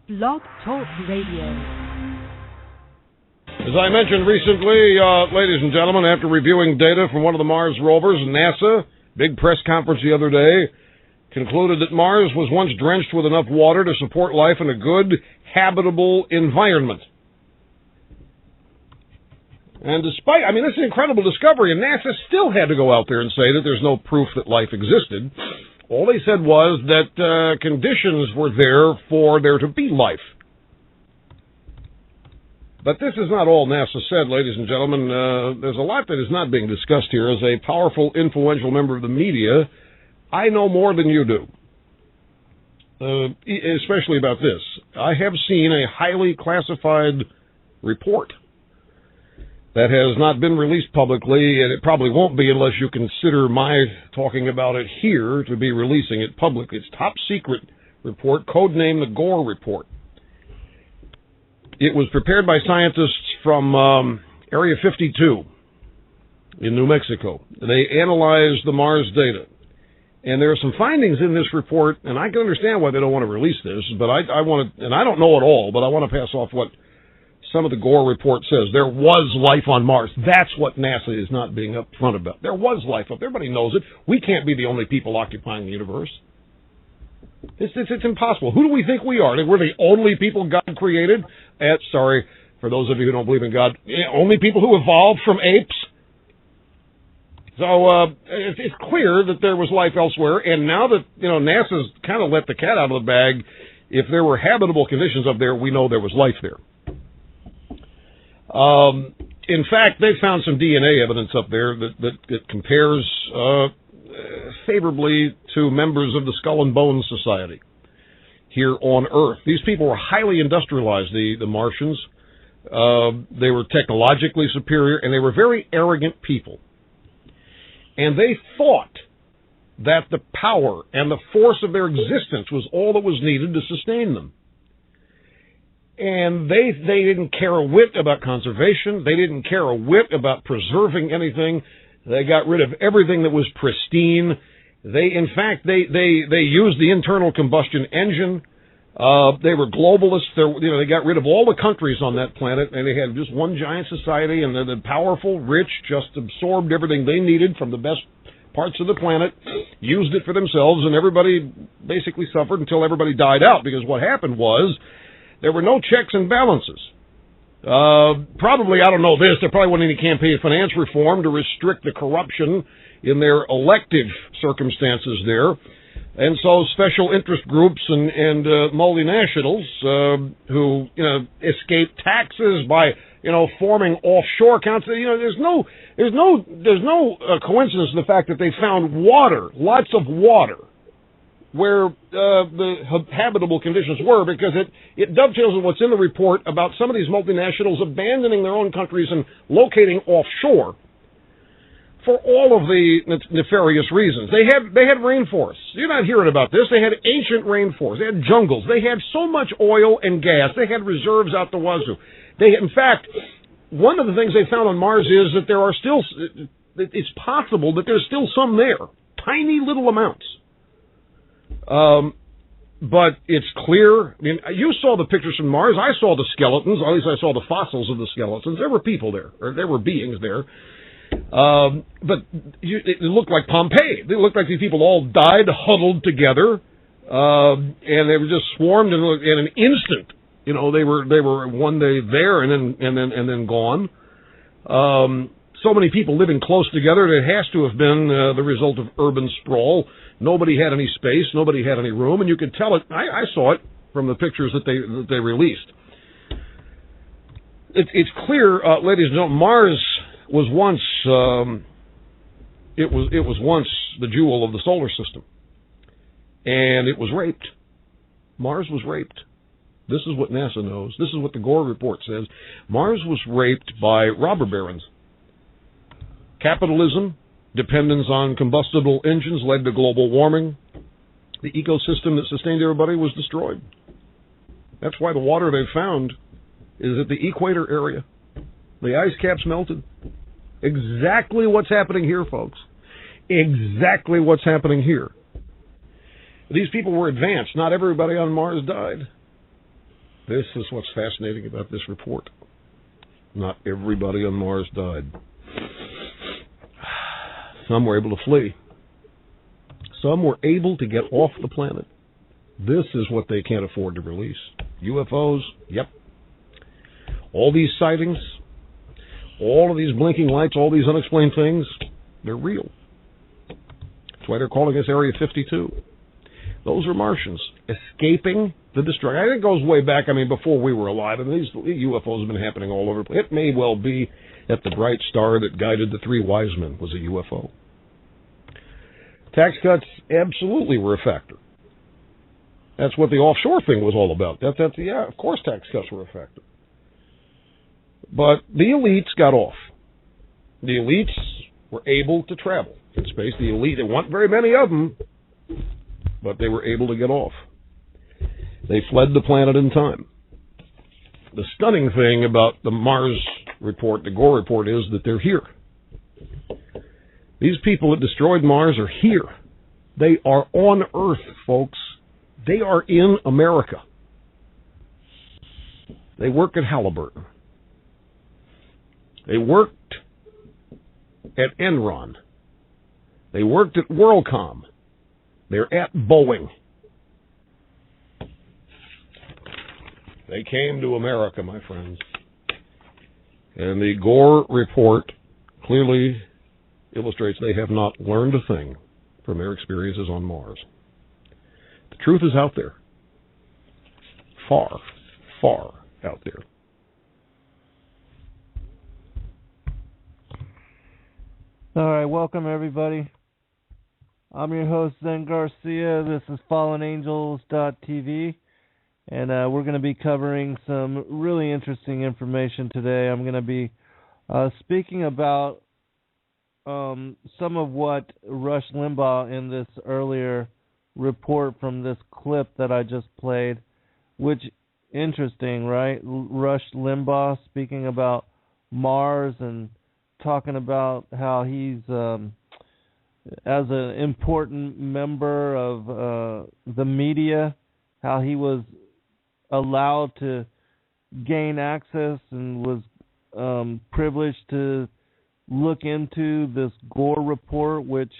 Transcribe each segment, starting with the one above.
Blog Talk Radio. As I mentioned recently, ladies and gentlemen, after reviewing data from one of the Mars rovers, NASA, big press conference the other day, concluded that Mars was once drenched with enough water to support life in a good, habitable environment. And despite, this is an incredible discovery, and NASA still had to go out there and say that there's no proof that life existed. All they said was that conditions were there for there to be life. But this is not all NASA said, ladies and gentlemen. There's a lot that is not being discussed here. As a powerful, influential member of the media, I know more than you do, especially about this. I have seen a highly classified report that has not been released publicly, and it probably won't be unless you consider my talking about it here to be releasing it publicly. It's top secret report, codenamed the Gore report. It was prepared by scientists from Area 52 in New Mexico. They analyzed the Mars data. And there are some findings in this report, and I can understand why they don't want to release this, but I want to, and I don't know it all, but I want to pass off what some of the Gore report says. There was life on Mars. That's what NASA is not being upfront about. There was life up there. Everybody knows it. We can't be the only people occupying the universe. It's impossible. Who do we think we are? We're the only people God created? Sorry, for those of you who don't believe in God, only people who evolved from apes? So it's clear that there was life elsewhere, and now that NASA's kind of let the cat out of the bag, if there were habitable conditions up there, we know there was life there. In fact, they found some DNA evidence up there that compares favorably to members of the Skull and Bones Society here on Earth. These people were highly industrialized, the Martians. They were technologically superior, and they were very arrogant people. And they thought that the power and the force of their existence was all that was needed to sustain them. And they didn't care a whit about conservation. They didn't care a whit about preserving anything. They got rid of everything that was pristine. They used the internal combustion engine. They were globalists. They got rid of all the countries on that planet, and they had just one giant society, and the powerful, rich just absorbed everything they needed from the best parts of the planet, used it for themselves, and everybody basically suffered until everybody died out, because what happened was there were no checks and balances. Probably, I don't know this, there probably wasn't any campaign finance reform to restrict the corruption in their elective circumstances there. And so special interest groups and multinationals who escape taxes by forming offshore accounts. There's no coincidence in the fact that they found water, lots of water, where the habitable conditions were, because it dovetails with what's in the report about some of these multinationals abandoning their own countries and locating offshore for all of the nefarious reasons. They had rainforests. You're not hearing about this. They had ancient rainforests. They had jungles. They had so much oil and gas. They had reserves out the wazoo. In fact, one of the things they found on Mars is that there are still, it's possible that there's still some there, tiny little amounts. But it's clear. You saw the pictures from Mars. I saw the skeletons. Or at least I saw the fossils of the skeletons. There were people there, or there were beings there. But it looked like Pompeii. It looked like these people all died huddled together, and they were just swarmed in an instant. They were one day there and then gone. So many people living close together, it has to have been the result of urban sprawl. Nobody had any space, nobody had any room, and you could tell it. I saw it from the pictures that they released. It's clear, ladies and gentlemen, Mars was once it was once the jewel of the solar system, and it was raped. Mars was raped. This is what NASA knows. This is what the Gore report says. Mars was raped by robber barons. Capitalism, dependence on combustible engines led to global warming. The ecosystem that sustained everybody was destroyed. That's why the water they found is at the equator area. The ice caps melted. Exactly what's happening here, folks. Exactly what's happening here. These people were advanced. Not everybody on Mars died. This is what's fascinating about this report. Not everybody on Mars died. Some were able to flee. Some were able to get off the planet. This is what they can't afford to release. UFOs, yep. All these sightings, all of these blinking lights, all these unexplained things, they're real. That's why they're calling us Area 52. Those are Martians escaping the destruction. I think it goes way back, before we were alive. These UFOs have been happening all over. It may well be that the bright star that guided the three wise men was a UFO. Tax cuts absolutely were a factor. That's what the offshore thing was all about. Yeah, of course tax cuts were a factor. But the elites got off. The elites were able to travel in space. The elite, there weren't very many of them, but they were able to get off. They fled the planet in time. The stunning thing about the Mars report, the Gore report, is that they're here. These people that destroyed Mars are here. They are on Earth, folks. They are in America. They work at Halliburton. They worked at Enron. They worked at WorldCom. They're at Boeing. They came to America, my friends. And the Gore report clearly illustrates they have not learned a thing from their experiences on Mars. The truth is out there. Far, far out there. All right, welcome everybody. I'm your host, Zen Garcia. This is FallenAngels.tv, and we're going to be covering some really interesting information today. I'm going to be speaking about some of what Rush Limbaugh in this earlier report from this clip that I just played, which, interesting, right? Rush Limbaugh speaking about Mars and talking about how he's, as an important member of the media, how he was allowed to gain access and was privileged to look into this Gore report, which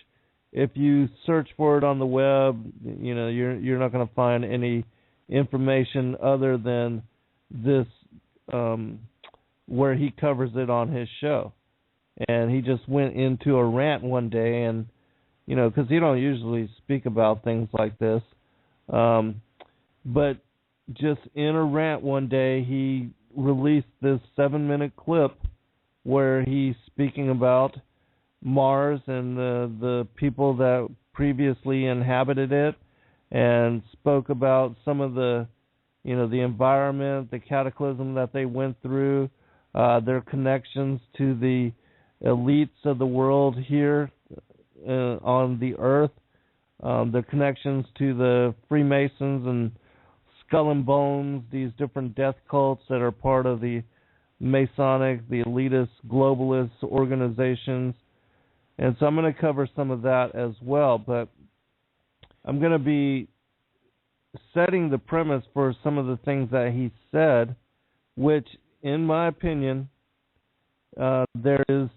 if you search for it on the web, you're not going to find any information other than this, where he covers it on his show. And he just went into a rant one day, and because he don't usually speak about things like this, but just in a rant one day, he released this 7-minute clip where he's speaking about Mars and the people that previously inhabited it, and spoke about some of the environment, the cataclysm that they went through, their connections to the elites of the world here on the earth, their connections to the Freemasons and Skull and Bones, these different death cults that are part of the Masonic, the elitist, globalist organizations. And so I'm going to cover some of that as well, but I'm going to be setting the premise for some of the things that he said, which, in my opinion, there is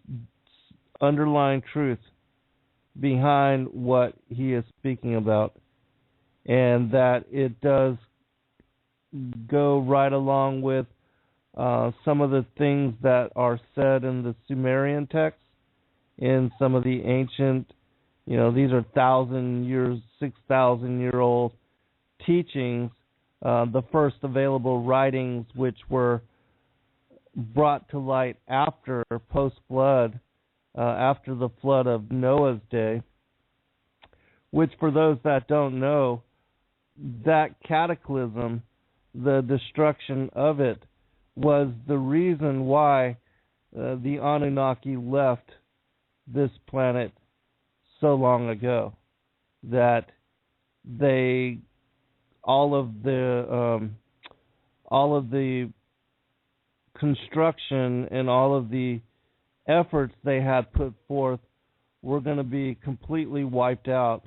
underlying truth behind what he is speaking about, and that it does go right along with some of the things that are said in the Sumerian texts, in some of the ancient, these are 1,000 years, 6,000-year-old teachings, the first available writings which were brought to light after post-flood, after the flood of Noah's day, which, for those that don't know, that cataclysm, the destruction of it, was the reason why the Anunnaki left this planet so long ago. That all of the construction and all of the efforts they had put forth were going to be completely wiped out,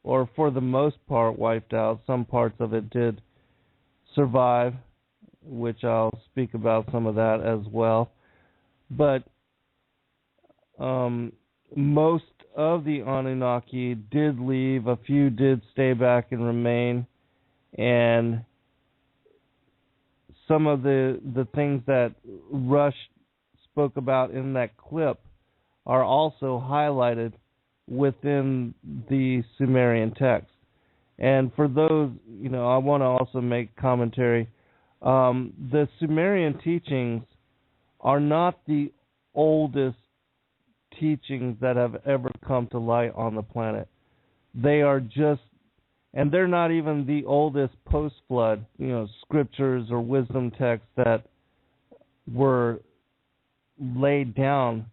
or for the most part wiped out. Some parts of it did survive, which I'll speak about some of that as well. But most of the Anunnaki did leave. A few did stay back and remain. And some of the things that Rush spoke about in that clip are also highlighted within the Sumerian text. And for those, I want to also make commentary. The Sumerian teachings are not the oldest teachings that have ever come to light on the planet. They are just, and they're not even the oldest post-flood, scriptures or wisdom texts that were laid down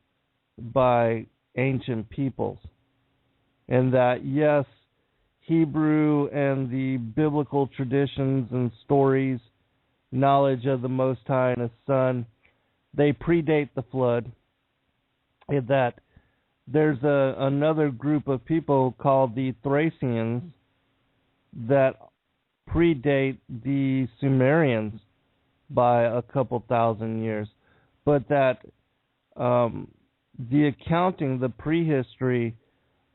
by ancient peoples. And that, yes, Hebrew and the biblical traditions and stories, knowledge of the Most High and His Son, they predate the flood. In that there's another group of people called the Thracians that predate the Sumerians by a couple thousand years, but that the accounting, the prehistory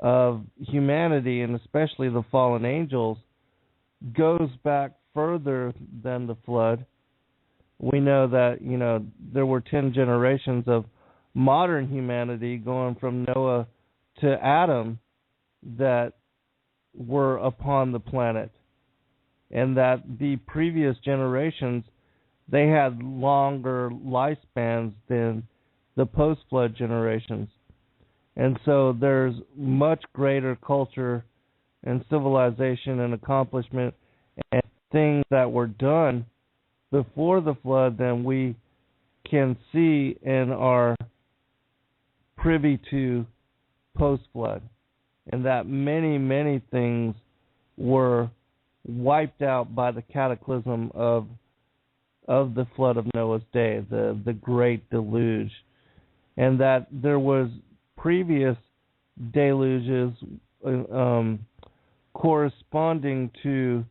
of humanity, and especially the fallen angels, goes back further than the flood. We know that, there were 10 generations of modern humanity going from Noah to Adam that were upon the planet, and that the previous generations, they had longer lifespans than the post-flood generations. And so there's much greater culture and civilization and accomplishment and things that were done before the flood than we can see and are privy to post-flood. And that many, many things were wiped out by the cataclysm of the flood of Noah's day, the great deluge. And that there was previous deluges corresponding to,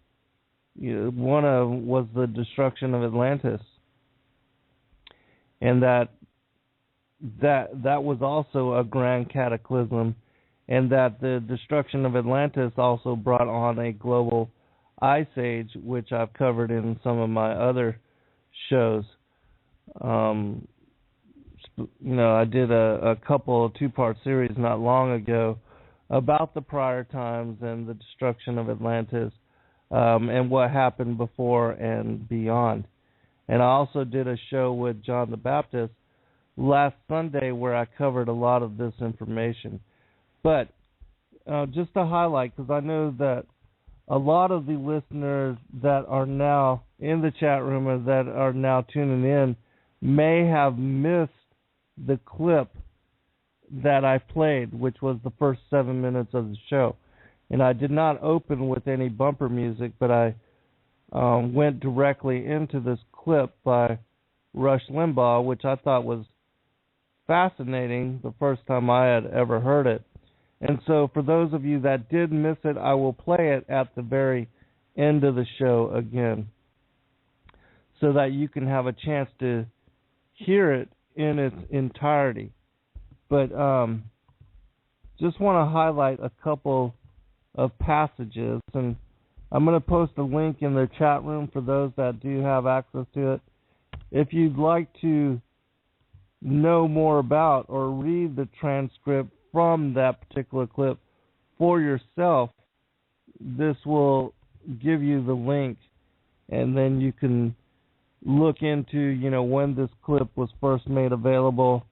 one of was the destruction of Atlantis, and that was also a grand cataclysm, and that the destruction of Atlantis also brought on a global ice age, which I've covered in some of my other shows. I did a couple of two-part series not long ago about the prior times and the destruction of Atlantis, and what happened before and beyond. And I also did a show with John the Baptist last Sunday where I covered a lot of this information. But just to highlight, because I know that a lot of the listeners that are now in the chat room or that are now tuning in may have missed the clip that I played, which was the first 7 minutes of the show. And I did not open with any bumper music, but I went directly into this clip by Rush Limbaugh, which I thought was fascinating the first time I had ever heard it. And so for those of you that did miss it, I will play it at the very end of the show again so that you can have a chance to hear it in its entirety. But just want to highlight a couple of passages, and I'm going to post a link in the chat room for those that do have access to it. If you'd like to know more about or read the transcript from that particular clip for yourself, this will give you the link, and then you can look into, when this clip was first made available,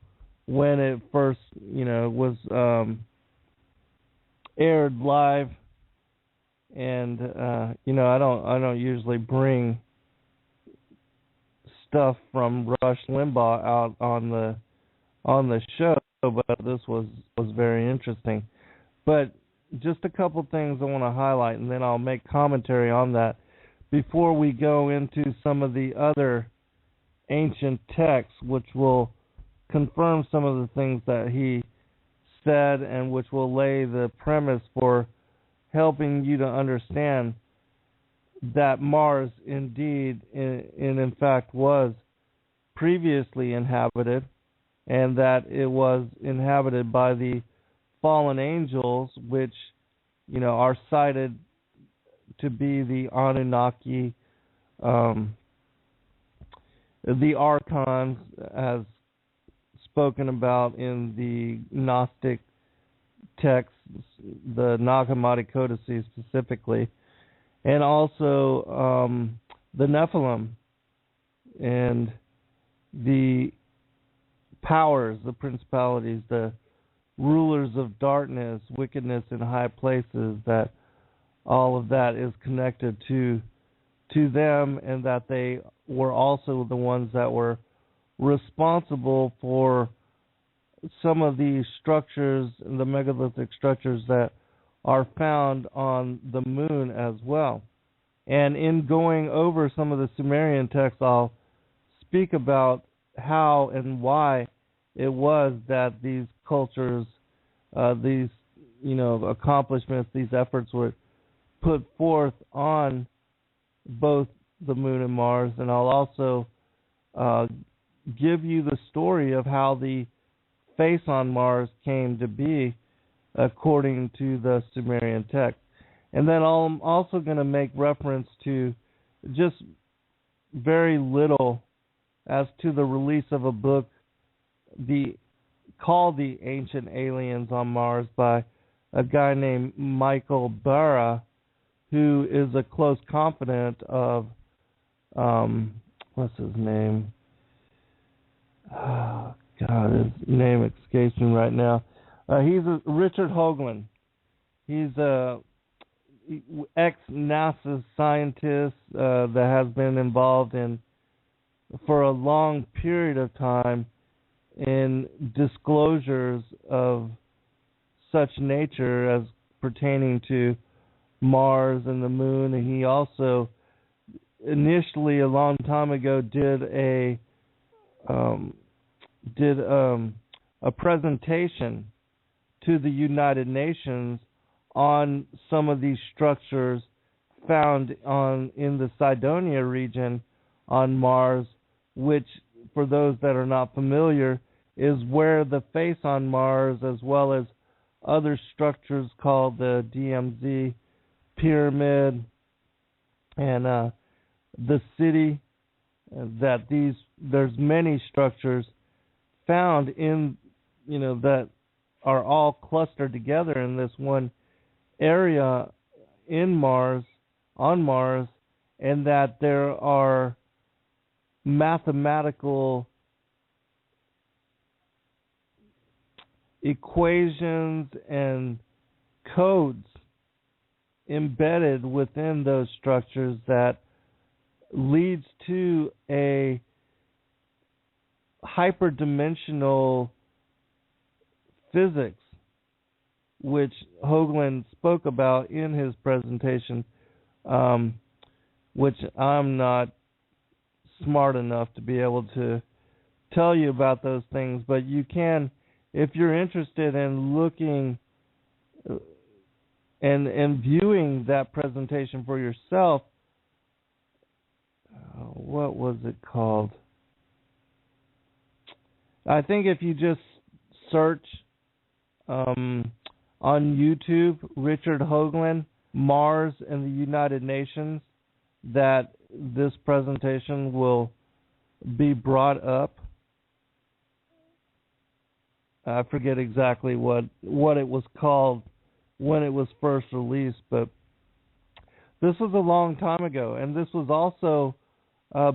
when it first, was aired live. And I don't usually bring stuff from Rush Limbaugh out on the show, but this was very interesting. But just a couple things I want to highlight, and then I'll make commentary on that before we go into some of the other ancient texts, which will confirm some of the things that he said and which will lay the premise for helping you to understand that Mars indeed, in fact, was previously inhabited, and that it was inhabited by the fallen angels, which, are cited to be the Anunnaki, the archons, as spoken about in the Gnostic texts, the Nag Hammadi Codices specifically, and also the Nephilim and the powers, the principalities, the rulers of darkness, wickedness in high places, that all of that is connected to them, and that they were also the ones that were responsible for some of the structures, the megalithic structures that are found on the moon as well. And in going over some of the Sumerian texts, I'll speak about how and why it was that these cultures, these accomplishments, these efforts were put forth on both the moon and Mars. And I'll also give you the story of how the face on Mars came to be according to the Sumerian text. And then I'm also going to make reference to just very little as to the release of a book called The Ancient Aliens on Mars by a guy named Michael Bara, who is a close confidant of, what's his name? Oh, God, his name escapes me right now. He's Richard Hoagland. He's a ex-NASA scientist that has been involved for a long period of time in disclosures of such nature as pertaining to Mars and the moon. And he also initially, a long time ago, did a presentation to the United Nations on some of these structures found in the Cydonia region on Mars, which, for those that are not familiar, is where the face on Mars, as well as other structures called the DMZ pyramid and the city, there's many structures found in, that are all clustered together in this one area on Mars, and that there are mathematical equations and codes embedded within those structures that leads to a hyperdimensional physics, which Hoagland spoke about in his presentation, which I'm not smart enough to be able to tell you about those things, but you can, if you're interested in looking and viewing that presentation for yourself. What was it called? I think if you just search on YouTube, Richard Hoagland, Mars and the United Nations, that this presentation will be brought up. I forget exactly what it was called when it was first released, but this was a long time ago, and this was also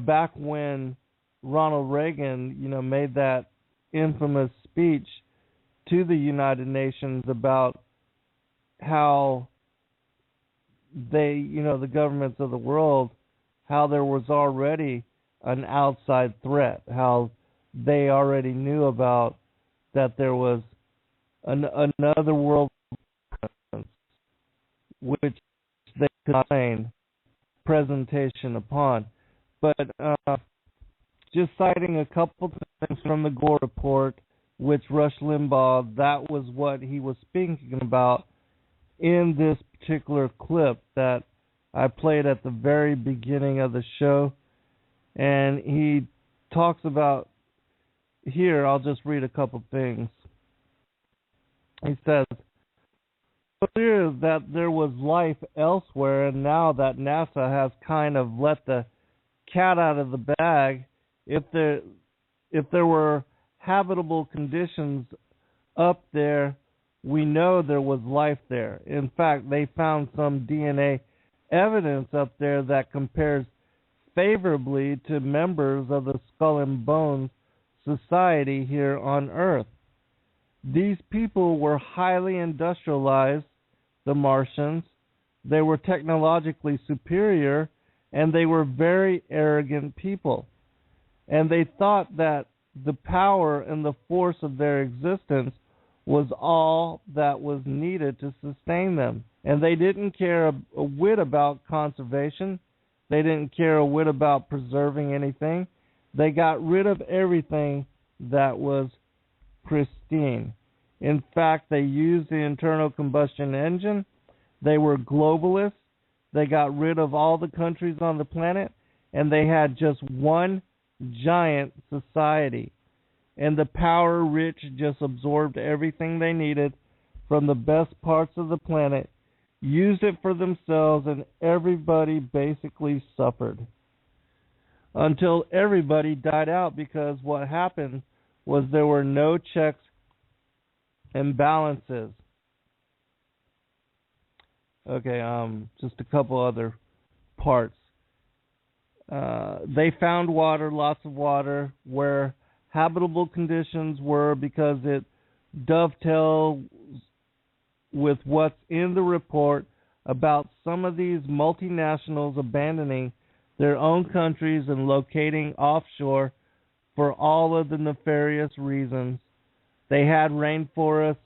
back when Ronald Reagan, made that infamous speech to the United Nations about how they, the governments of the world, how there was already an outside threat, how they already knew about that there was another world presence, which they could find presentation upon. But just citing a couple things from the Gore report, which Rush Limbaugh, that was what he was speaking about in this particular clip, that I played at the very beginning of the show. And he talks about, here, I'll just read a couple things. He says, it's clear that there was life elsewhere, and now that NASA has kind of let the cat out of the bag, if there were habitable conditions up there, we know there was life there. In fact, they found some DNA evidence up there that compares favorably to members of the Skull and Bones Society here on Earth. These people were highly industrialized, the Martians. They were technologically superior, and they were very arrogant people. And they thought that the power and the force of their existence was all that was needed to sustain them. And they didn't care a whit about conservation. They didn't care a whit about preserving anything. They got rid of everything that was pristine. In fact, they used the internal combustion engine. They were globalists. They got rid of all the countries on the planet, and they had just one giant society. And the power-rich just absorbed everything they needed from the best parts of the planet, used it for themselves, and everybody basically suffered. Until everybody died out, because what happened was there were no checks and balances. Okay, just a couple other parts. They found water, lots of water, where habitable conditions were, because it dovetails with what's in the report about some of these multinationals abandoning their own countries and locating offshore for all of the nefarious reasons. They had rainforests,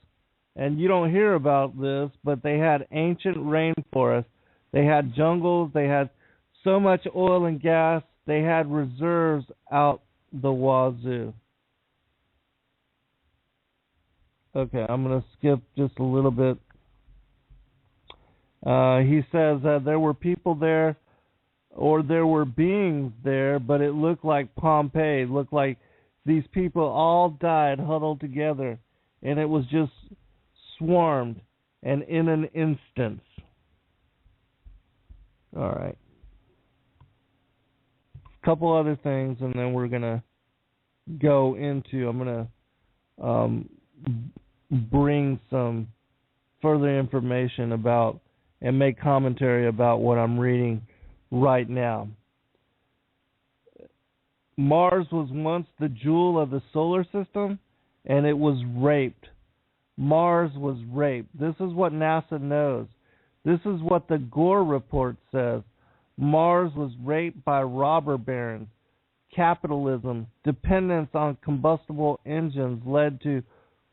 and you don't hear about this, but they had ancient rainforests. They had jungles. They had so much oil and gas. They had reserves out the wazoo. Okay, I'm going to skip just a little bit. He says that there were people there, or there were beings there, but it looked like Pompeii. It looked like these people all died huddled together, and it was just swarmed, and in an instant. All right. A couple other things, and then we're going to go into, I'm going to bring some further information about and make commentary about what I'm reading right now. Mars was once the jewel of the solar system, and it was raped. Mars was raped. This is what NASA knows. This is what the Gore report says. Mars was raped by robber barons. Capitalism, dependence on combustible engines led to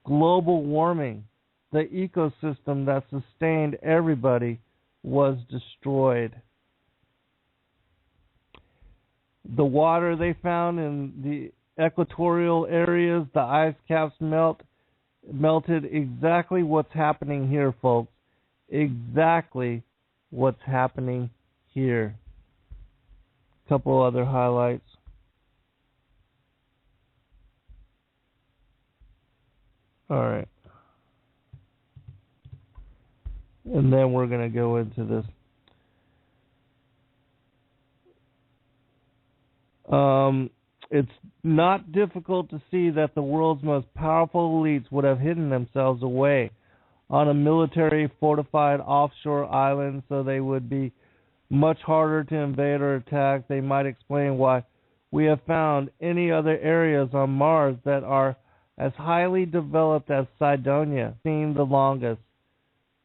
global warming. The ecosystem that sustained everybody was destroyed. The water they found in the equatorial areas, the ice caps melted. Exactly what's happening here, folks. Exactly what's happening here. A couple other highlights. All right. And then we're going to go into this. It's not difficult to see that the world's most powerful elites would have hidden themselves away on a military fortified offshore island so they would be much harder to invade or attack. They might explain why we have found any other areas on Mars that are as highly developed as Cydonia, seen the longest,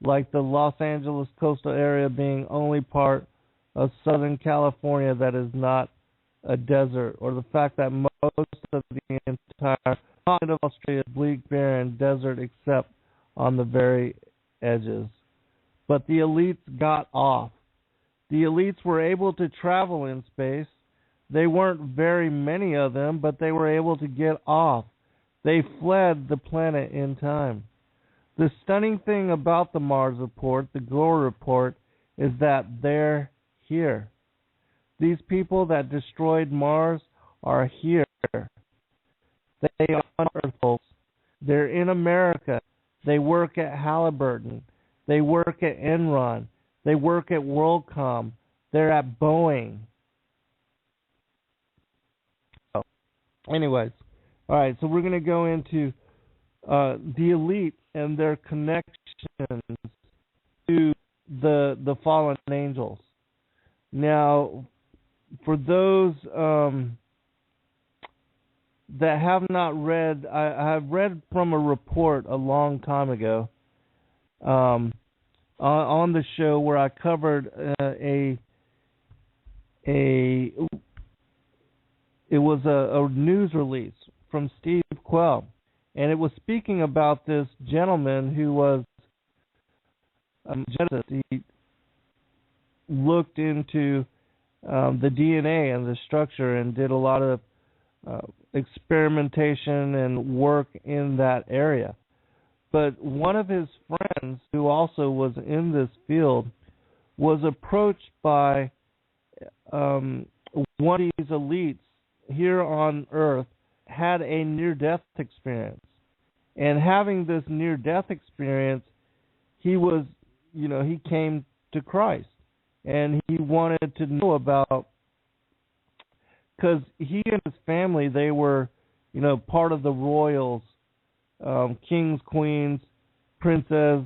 like the Los Angeles coastal area being only part of Southern California that is not a desert, or the fact that most of the entire continent of Australia is bleak, barren desert except on the very edges. But the elites got off. The elites were able to travel in space. They weren't very many of them, but they were able to get off. They fled the planet in time. The stunning thing about the Mars report, the Gore report, is that they're here. These people that destroyed Mars are here. They are on Earth, folks. They're in America. They work at Halliburton. They work at Enron. They work at WorldCom. They're at Boeing. So, anyways, all right. So we're going to go into the elite and their connections to the fallen angels. Now, for those that have not read, I have read from a report a long time ago on the show where I covered it was a news release from Steve Quell, and it was speaking about this gentleman who was geneticist. He looked into the DNA and the structure and did a lot of experimentation and work in that area. But one of his friends, who also was in this field, was approached by one of these elites here on Earth, had a near-death experience. And having this near-death experience, he was, he came to Christ. And he wanted to know about, because he and his family, they were, part of the royals, kings, queens, princesses,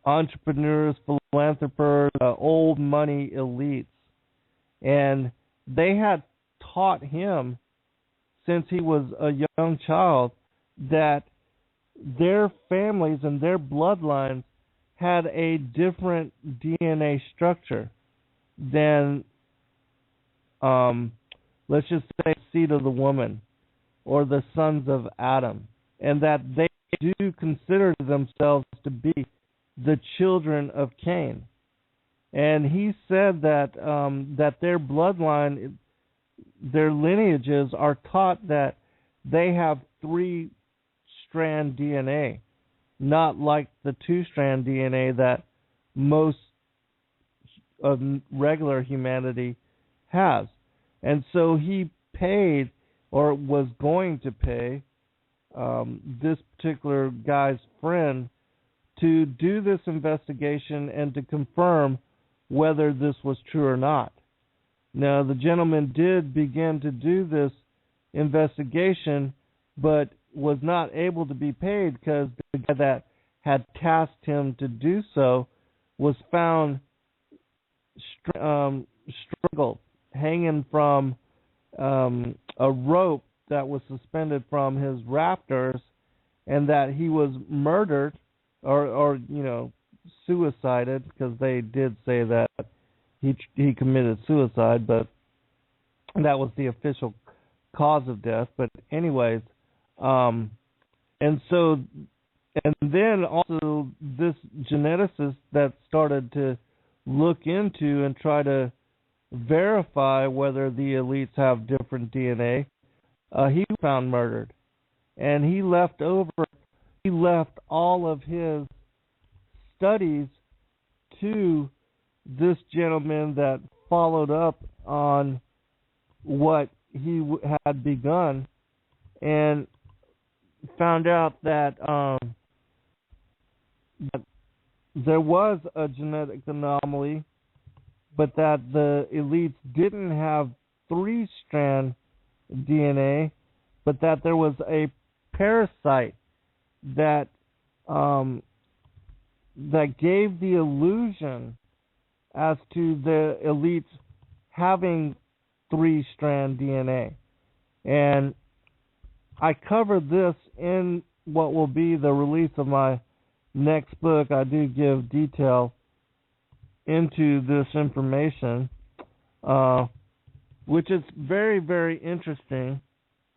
entrepreneurs, philanthropers, old money elites. And they had taught him since he was a young child that their families and their bloodlines had a different DNA structure than, let's just say, the seed of the woman or the sons of Adam, and that they do consider themselves to be the children of Cain. And he said that that their bloodline, their lineages are taught that they have 3-strand DNA, not like the 2-strand DNA that most of regular humanity has. And so he paid, or was going to pay, this particular guy's friend to do this investigation and to confirm whether this was true or not. Now, the gentleman did begin to do this investigation, but was not able to be paid because the guy that had tasked him to do so was found strangled, hanging from a rope that was suspended from his raptors, and that he was murdered or suicided, because they did say that he committed suicide, but that was the official cause of death. But anyways, and then also this geneticist that started to look into and try to verify whether the elites have different DNA, he was found murdered, and he left all of his studies to this gentleman that followed up on what he had begun, and found out that there was a genetic anomaly, but that the elites didn't have 3-strand DNA, but that there was a parasite that that gave the illusion as to the elites having 3-strand DNA. And I covered this in what will be the release of my next book. I do give detail into this information, which is very, very interesting.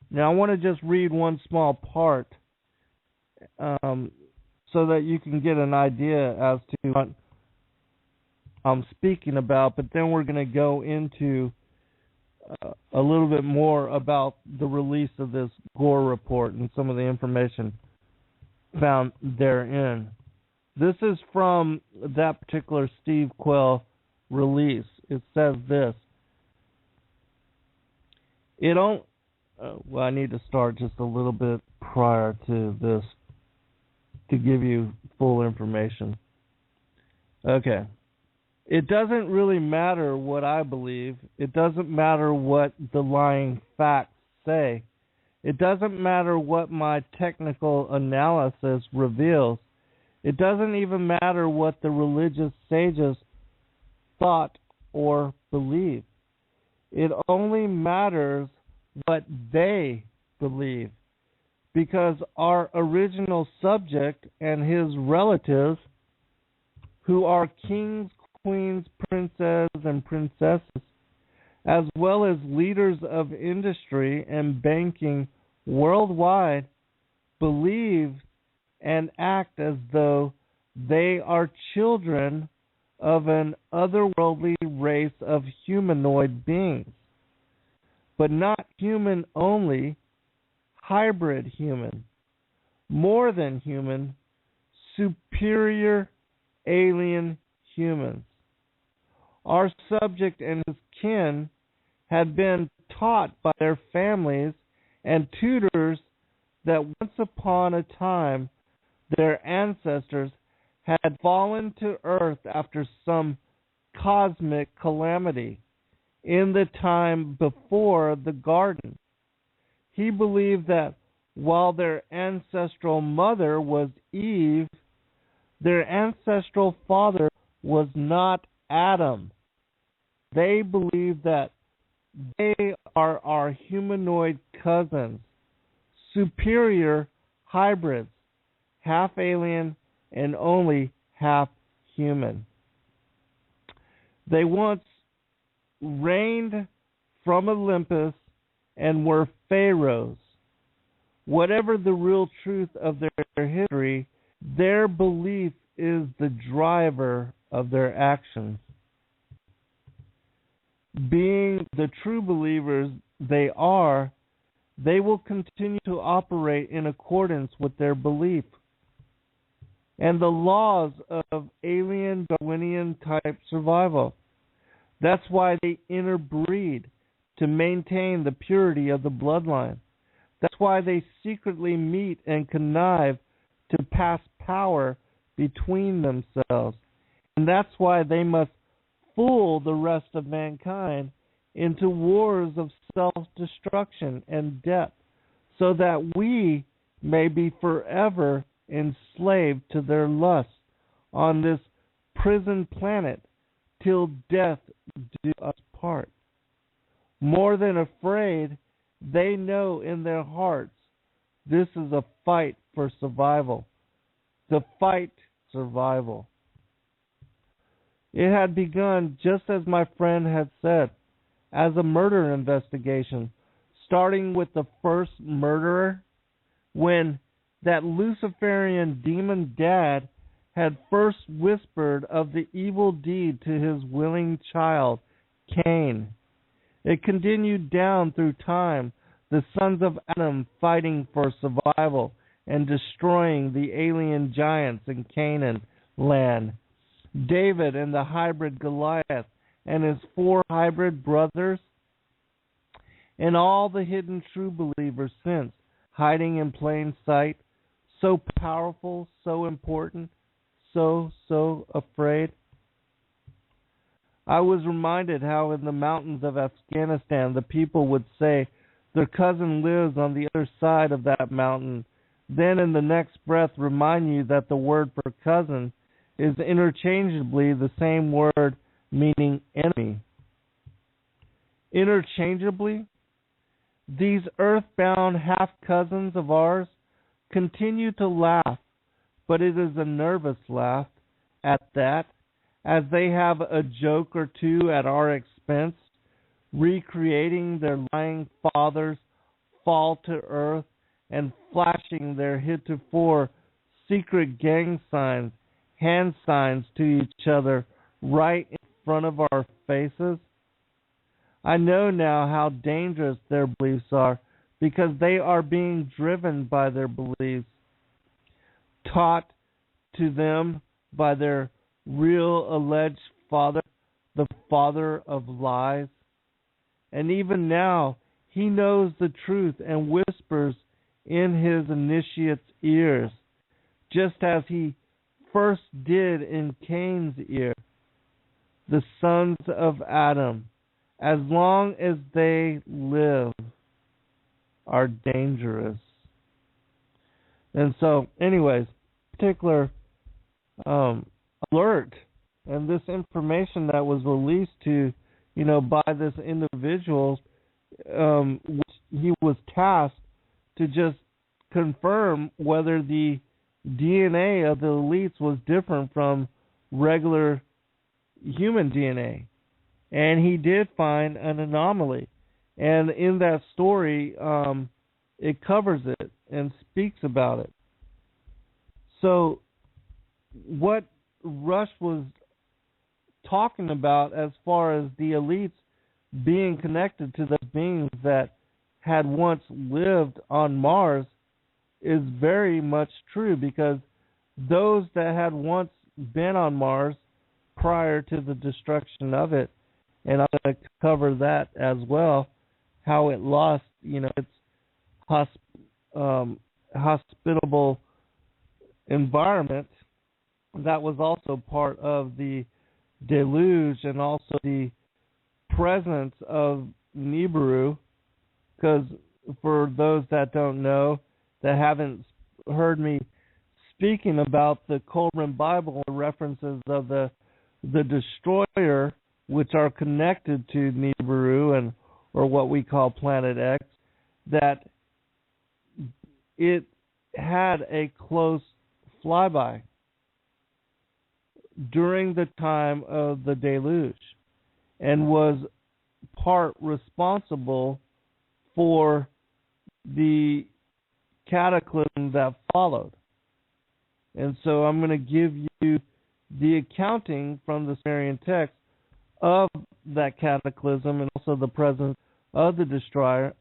Now, I want to just read one small part so that you can get an idea as to what I'm speaking about, but then we're going to go into a little bit more about the release of this Gore report and some of the information found therein. This is from that particular Steve Quell release. It says this. I need to start just a little bit prior to this to give you full information. Okay. It doesn't really matter what I believe. It doesn't matter what the lying facts say. It doesn't matter what my technical analysis reveals. It doesn't even matter what the religious sages thought or believed. It only matters what they believe, because our original subject and his relatives, who are kings, queens, princes, and princesses, as well as leaders of industry and banking worldwide, believe and act as though they are children of an otherworldly race of humanoid beings, but not human only, hybrid human, more than human, superior alien humans. Our subject and his kin had been taught by their families and tutors that once upon a time their ancestors had fallen to earth after some cosmic calamity in the time before the garden. He believed that while their ancestral mother was Eve, their ancestral father was not Adam. They believe that they are our humanoid cousins, superior hybrids, half alien and only half human. They once reigned from Olympus and were pharaohs. Whatever the real truth of their history, their belief is the driver of their actions. Being the true believers they are, they will continue to operate in accordance with their belief and the laws of alien Darwinian type survival. That's why they interbreed, to maintain the purity of the bloodline. That's why they secretly meet and connive to pass power between themselves. And that's why they must fool the rest of mankind into wars of self-destruction and death, so that we may be forever enslaved to their lusts on this prison planet till death do us part. More than afraid, they know in their hearts this is a fight for survival. The fight survival. It had begun, just as my friend had said, as a murder investigation, starting with the first murderer, when that Luciferian demon dad had first whispered of the evil deed to his willing child, Cain. It continued down through time, the sons of Adam fighting for survival and destroying the alien giants in Canaan land. David and the hybrid Goliath and his 4 hybrid brothers, and all the hidden true believers since, hiding in plain sight, so powerful, so important, so afraid. I was reminded how in the mountains of Afghanistan the people would say their cousin lives on the other side of that mountain, then in the next breath remind you that the word for cousin is interchangeably the same word meaning enemy. Interchangeably, these earthbound half-cousins of ours continue to laugh, but it is a nervous laugh at that, as they have a joke or two at our expense, recreating their lying fathers' fall to earth and flashing their heretofore secret gang signs, hand signs to each other right in front of our faces. I know now how dangerous their beliefs are, because they are being driven by their beliefs. taught to them by their real alleged father, the father of lies. And even now, he knows the truth and whispers in his initiate's ears, just as he first did in Cain's ear. The sons of Adam, as long as they live, are dangerous. And so, anyways, particular alert and this information that was released to, by this individual, which he was tasked to just confirm whether the DNA of the elites was different from regular human DNA. And he did find an anomaly. And in that story, it covers it and speaks about it. So what Rush was talking about as far as the elites being connected to those beings that had once lived on Mars is very much true, because those that had once been on Mars prior to the destruction of it, and I'm going to cover that as well, how it lost, its hospitable environment. That was also part of the deluge, and also the presence of Nibiru, because for those that don't know, that haven't heard me speaking about the Qumran Bible and references of the destroyer, which are connected to Nibiru or what we call Planet X, that it had a close flyby during the time of the deluge and was part responsible for the cataclysm that followed. And so I'm going to give you the accounting from the Sumerian text of that cataclysm and also the presence of the destroyer.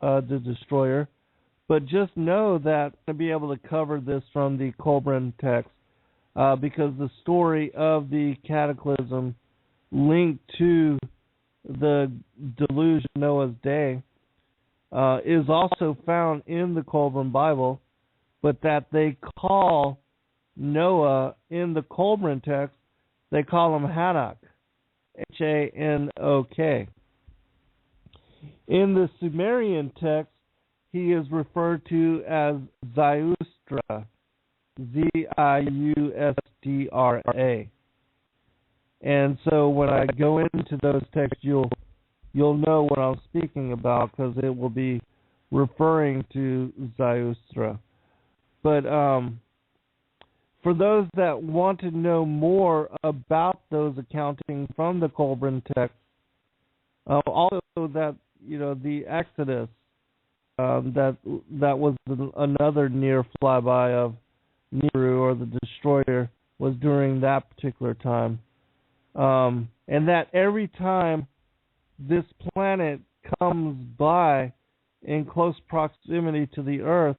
But just know that I'm going to be able to cover this from the Qumran text, because the story of the cataclysm linked to the deluge of Noah's day is also found in the Qumran Bible, but that they call Noah in the Qumran text, they call him Hanok, Hanok. In the Sumerian text, he is referred to as Ziustra, Ziustra. And so when I go into those texts, you'll know what I'm speaking about, because it will be referring to Ziustra. But for those that want to know more about those accounting from the Qumran text, also that the Exodus, that was another near flyby of Nibiru, or the destroyer, was during that particular time, and that every time this planet comes by in close proximity to the Earth,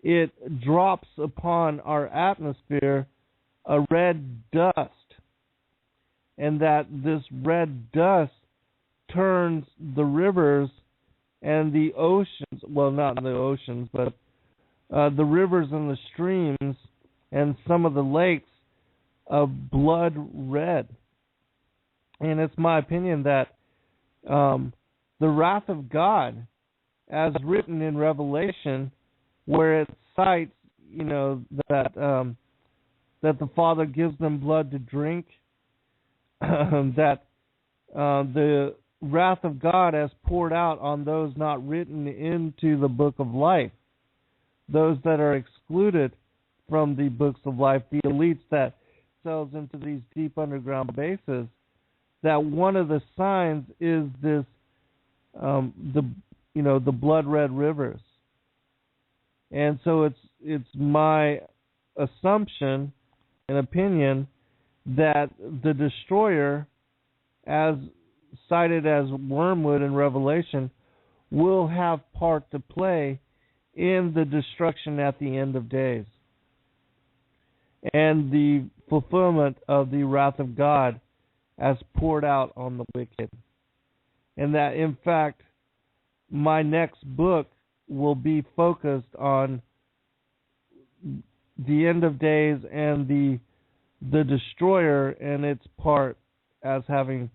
it drops upon our atmosphere a red dust, and that this red dust turns the rivers and the oceans, well, not the oceans, but the rivers and the streams and some of the lakes of blood red. And it's my opinion that the wrath of God, as written in Revelation, where it cites, that the Father gives them blood to drink, that the wrath of God has poured out on those not written into the book of life, those that are excluded from the books of life, the elites that sells into these deep underground bases, that one of the signs is this, the blood red rivers. And so it's my assumption and opinion that the destroyer, as cited as wormwood in Revelation, will have part to play in the destruction at the end of days. and the fulfillment of the wrath of God as poured out on the wicked. And that, in fact, my next book will be focused on the end of days and the destroyer and its part as having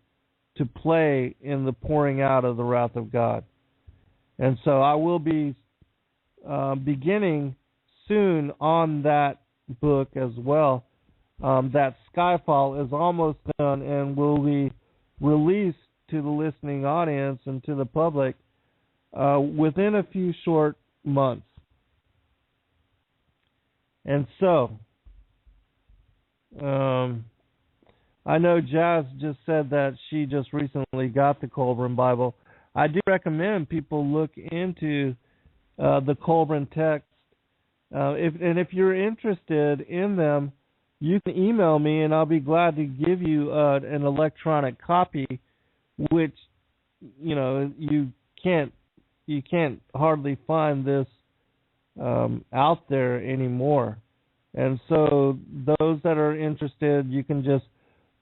to play in the pouring out of the wrath of God. And so I will be beginning soon on that book as well. That Skyfall is almost done and will be released to the listening audience and to the public within a few short months. And so, I know Jazz just said that she just recently got the Colburn Bible. I do recommend people look into the Colburn text. If you're interested in them, you can email me, and I'll be glad to give you an electronic copy, which you can't hardly find this out there anymore. And so those that are interested, you can just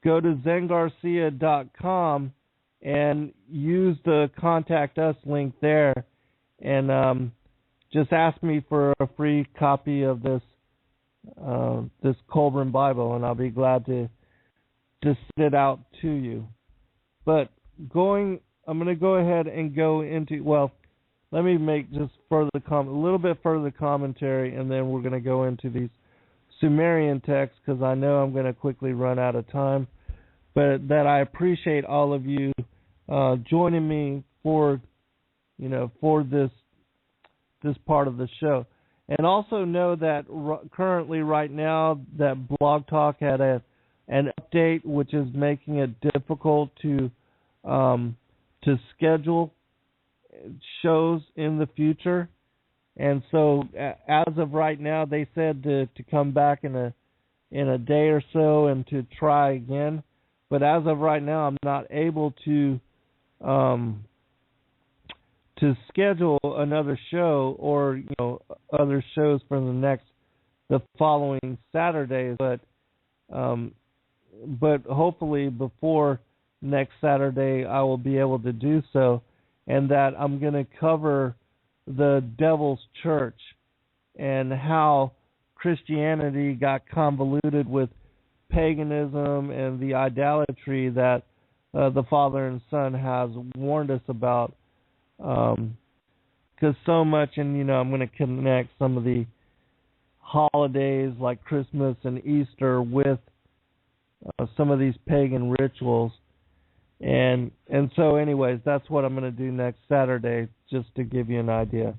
go to zengarcia.com and use the Contact Us link there, and just ask me for a free copy of this Colburn Bible, and I'll be glad to send it out to you. But I'm going to go ahead and go into, let me make just a little bit further commentary, and then we're going to go into these Sumerian texts, because I know I'm going to quickly run out of time. But that I appreciate all of you joining me for this part of the show. And also know that currently, right now, that Blog Talk had an update, which is making it difficult to schedule shows in the future. And so, as of right now, they said to come back in a day or so and to try again. But as of right now, I'm not able to schedule another show or other shows for the following Saturdays. But hopefully before next Saturday, I will be able to do so, and that I'm going to cover the Devil's Church and how Christianity got convoluted with paganism and the idolatry that the Father and Son has warned us about. Because so much, and I'm going to connect some of the holidays like Christmas and Easter with some of these pagan rituals. And so anyways, that's what I'm going to do next Saturday, just to give you an idea.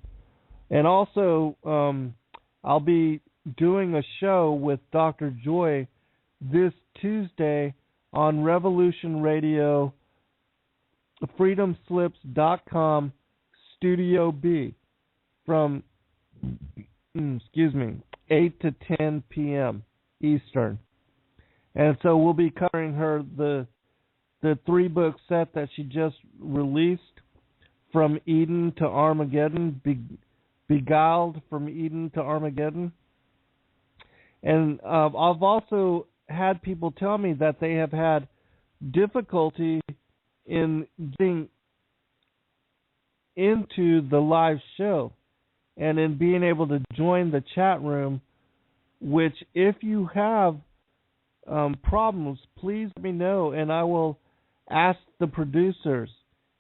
And also, I'll be doing a show with Dr. Joy this Tuesday on Revolution Radio, freedomslips.com, Studio B, from 8 to 10 p.m. Eastern. And so we'll be covering her the 3-book set that she just released, From Eden to Armageddon, Beguiled from Eden to Armageddon. And I've also had people tell me that they have had difficulty in getting into the live show and in being able to join the chat room, which if you have problems, please let me know, and I will ask the producers,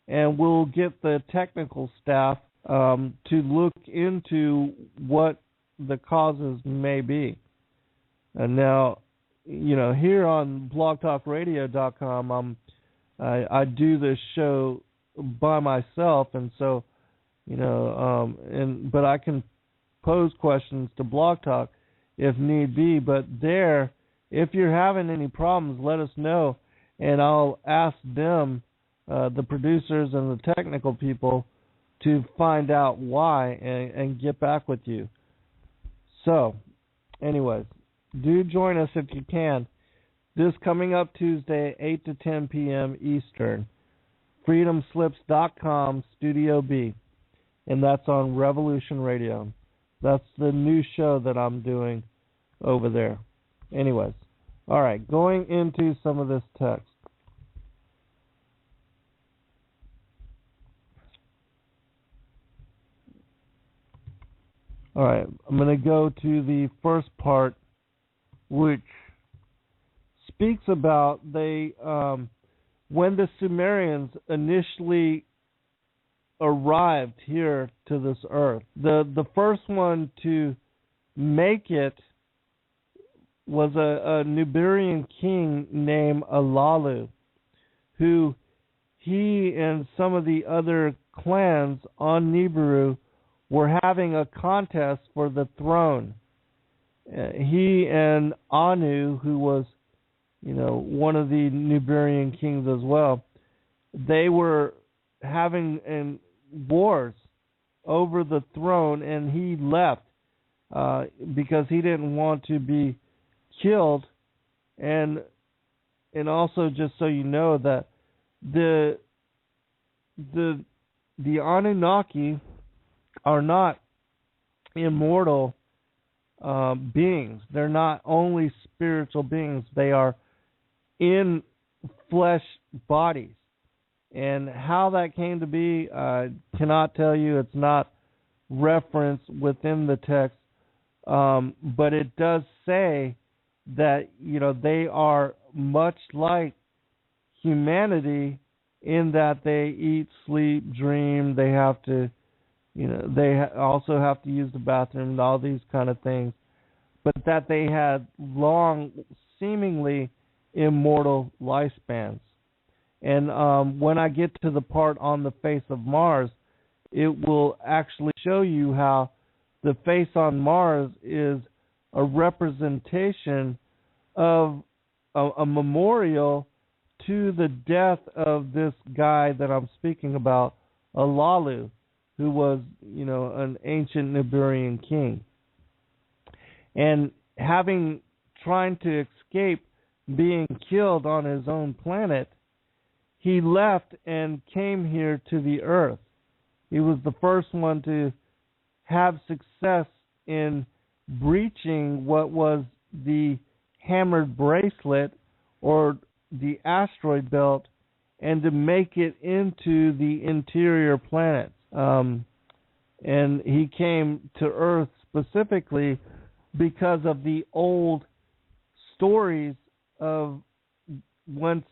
and we'll get the technical staff to look into what the causes may be. And now, here on blogtalkradio.com, I do this show by myself, and so, but I can pose questions to Blog Talk if need be. But there, if you're having any problems, let us know, and I'll ask them, the producers and the technical people, to find out why and get back with you. So, anyways, do join us if you can. This coming up Tuesday, 8 to 10 p.m. Eastern, freedomslips.com, Studio B, and that's on Revolution Radio. That's the new show that I'm doing over there. Anyways, all right, going into some of this text. All right, I'm going to go to the first part, which speaks about when the Sumerians initially arrived here to this earth. The first one to make it was a Nubarian king named Alalu, who he and some of the other clans on Nibiru were having a contest for the throne. He and Anu, who was, one of the Nubarian kings as well, they were having wars over the throne, and he left because he didn't want to be killed. And also, just so you know, that the Anunnaki are not immortal beings. They're not only spiritual beings. They are in flesh bodies. And how that came to be, I cannot tell you. It's not referenced within the text. But it does say that, they are much like humanity in that they eat, sleep, dream. They have to, also have to use the bathroom and all these kind of things. But that they had long, seemingly immortal lifespans. And when I get to the part on the face of Mars, it will actually show you how the face on Mars is a representation of a memorial to the death of this guy that I'm speaking about, Alalu, who was, an ancient Nubarian king. And trying to escape being killed on his own planet, he left and came here to the earth. He was the first one to have success in breaching what was the hammered bracelet or the asteroid belt, and to make it into the interior planets. And he came to Earth specifically because of the old stories of when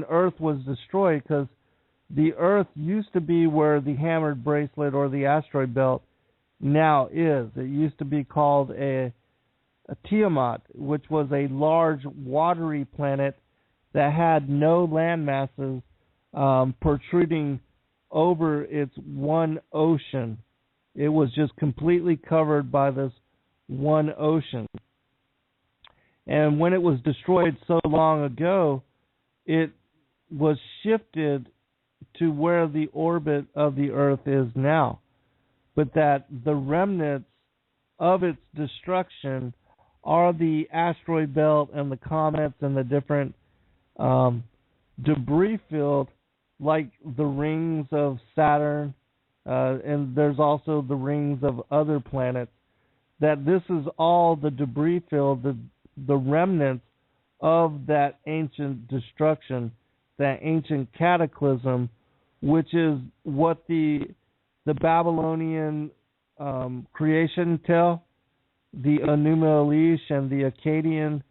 Earth was destroyed, because the Earth used to be where the hammered bracelet or the asteroid belt now is. It used to be called a Tiamat, which was a large watery planet that had no land masses protruding over its one ocean. It was just completely covered by this one ocean. And when it was destroyed so long ago, it was shifted to where the orbit of the Earth is now. But that the remnants of its destruction are the asteroid belt and the comets and the different debris field, like the rings of Saturn, and there's also the rings of other planets, that this is all the debris field, the remnants of that ancient destruction, that ancient cataclysm, which is what the Babylonian creation tale, the Enuma Elish and the Akkadian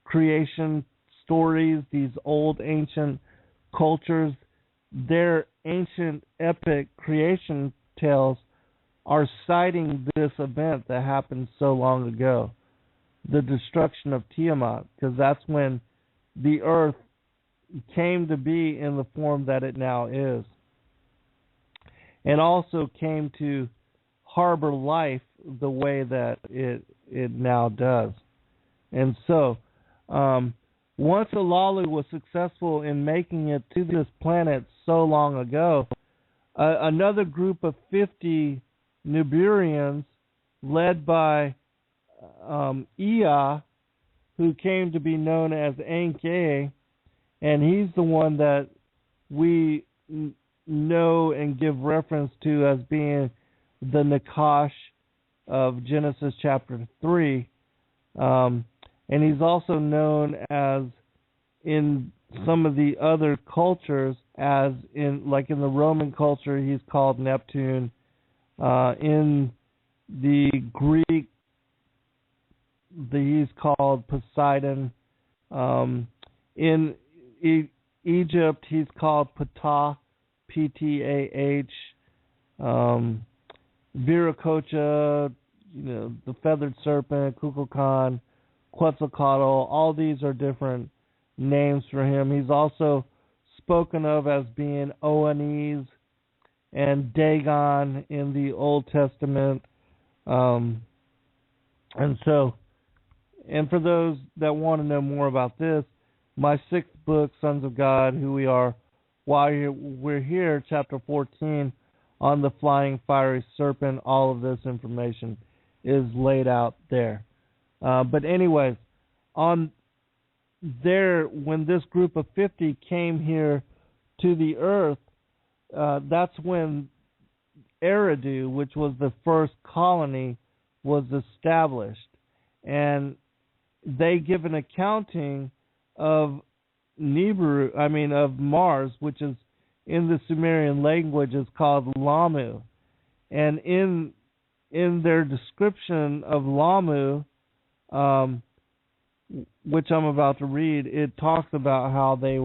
creation stories, these old ancient cultures, their ancient epic creation tales are citing this event that happened so long ago, the destruction of Tiamat, because that's when the Earth came to be in the form that it now is, and also came to harbor life the way that it now does. And so, once Alalu was successful in making it to this planet so long ago, another group of 50 Nubarians, led by Ea, who came to be known as Enki, and he's the one that we know and give reference to as being the Nakash of Genesis chapter 3. And he's also known as, in some of the other cultures, as in the Roman culture, he's called Neptune. In the Greek, he's called Poseidon. In Egypt, he's called Ptah, P-T-A-H. Viracocha, the feathered serpent, Kukulkan, Quetzalcoatl, all these are different names for him. He's also spoken of as being Oannes and Dagon in the Old Testament. And for those that want to know more about this, my 6th book, Sons of God, Who We Are, Why We're Here, chapter 14, on the flying fiery serpent, all of this information is laid out there. But anyways, when this group of 50 came here to the earth, that's when Eridu, which was the first colony, was established. And they give an accounting of Mars, which is in the Sumerian language is called Lamu. And in their description of Lamu, which I'm about to read, it talks about how it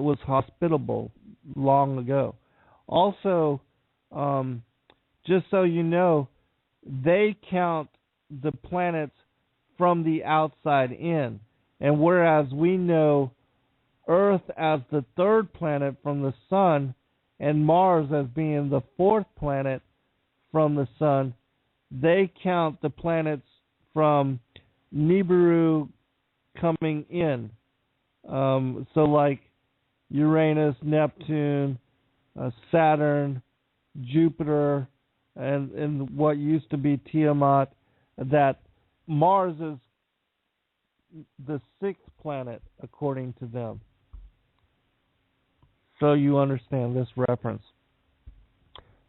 was hospitable long ago. Also, just so you know, they count the planets from the outside in. And whereas we know Earth as the 3rd planet from the sun and Mars as being the 4th planet from the sun, they count the planets from Nibiru coming in. So like Uranus, Neptune, Saturn, Jupiter, and what used to be Tiamat, that Mars is the 6th planet according to them. So you understand this reference.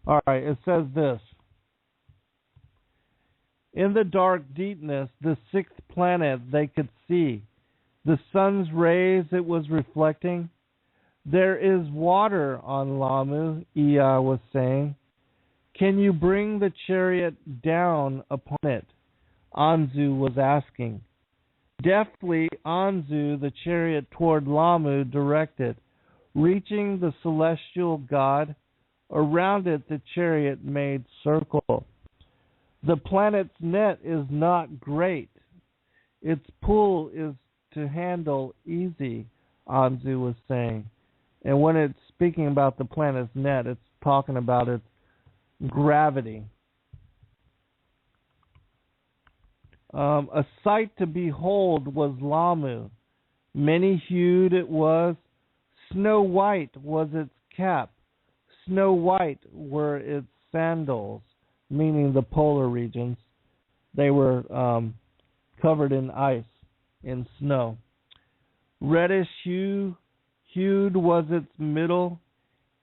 All right, it says this. In the dark deepness, the 6th planet they could see, the sun's rays it was reflecting. There is water on Lamu, Ea was saying. Can you bring the chariot down upon it? Anzu was asking. Deftly, Anzu, the chariot toward Lamu, directed. Reaching the celestial god, around it the chariot made circle. The planet's net is not great. Its pull is to handle easy, Anzu was saying. And when it's speaking about the planet's net, it's talking about its gravity. A sight to behold was Lamu. Many-hued it was. Snow white was its cap. Snow white were its sandals, meaning the polar regions. They were covered in ice, in snow. Reddish hued was its middle.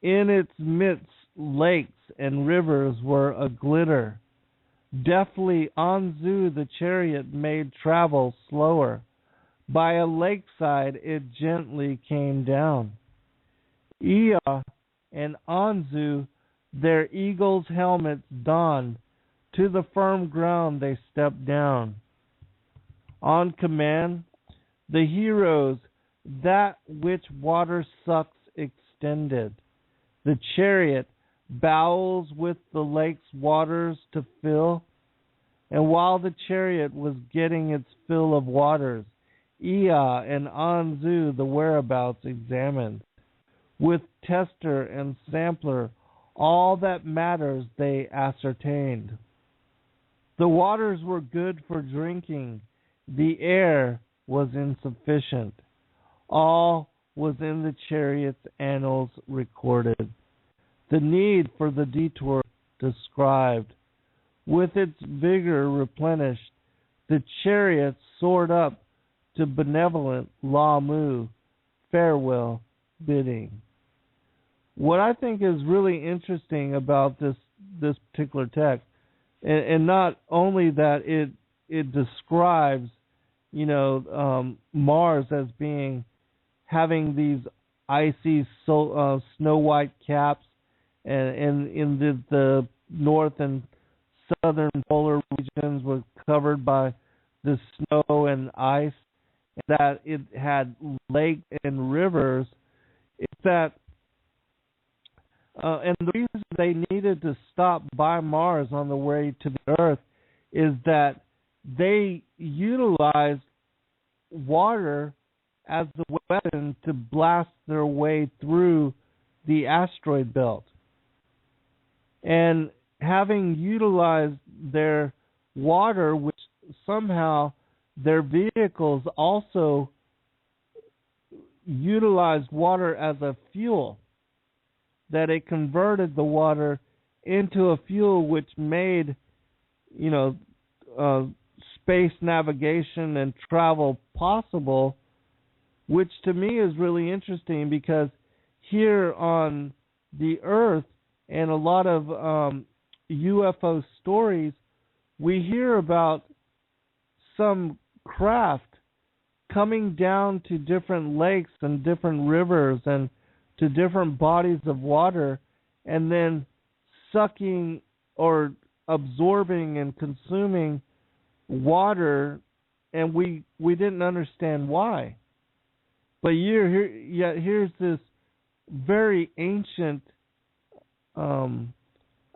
In its midst, lakes and rivers were a glitter. Deftly Anzu the chariot made travel slower. By a lakeside it gently came down. Ea and Anzu their eagles' helmets donned. To the firm ground they stepped down. On command, the heroes that which water sucks extended. The chariot bowels with the lake's waters to fill. And while the chariot was getting its fill of waters, Ea and Anzu the whereabouts examined. With tester and sampler, all that matters they ascertained. The waters were good for drinking. The air was insufficient. All was in the chariot's annals recorded. The need for the detour described. With its vigor replenished, the chariot soared up to benevolent Lamu, farewell bidding. What I think is really interesting about this particular text, and not only that it describes, Mars as having these icy snow white caps, and in the north and southern polar regions were covered by the snow and ice, and that it had lakes and rivers. It's that, and the reason they needed to stop by Mars on the way to the Earth is that they utilized water as the weapon to blast their way through the asteroid belt. And having utilized their water, which somehow their vehicles also utilized water as a fuel, that it converted the water into a fuel which made, space navigation and travel possible, which to me is really interesting, because here on the Earth and a lot of UFO stories, we hear about some craft coming down to different lakes and different rivers and to different bodies of water, and then sucking or absorbing and consuming water, and we didn't understand why. But here's this very ancient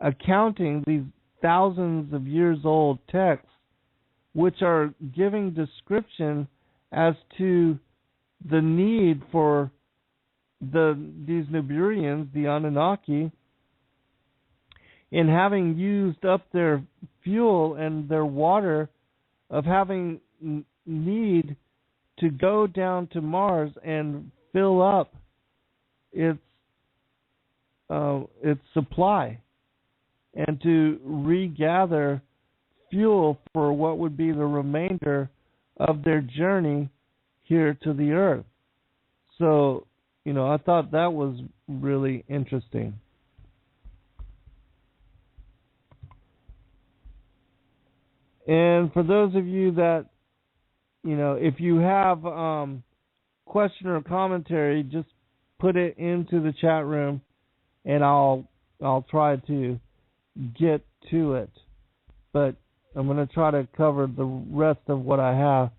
accounting, these thousands of years old texts, which are giving description as to the need for these Niburians, the Anunnaki, in having used up their fuel and their water, of having need to go down to Mars and fill up its supply, and to regather fuel for what would be the remainder of their journey here to the Earth. So, I thought that was really interesting. And for those of you that, if you have question or commentary, just put it into the chat room, and I'll try to get to it. But I'm going to try to cover the rest of what I have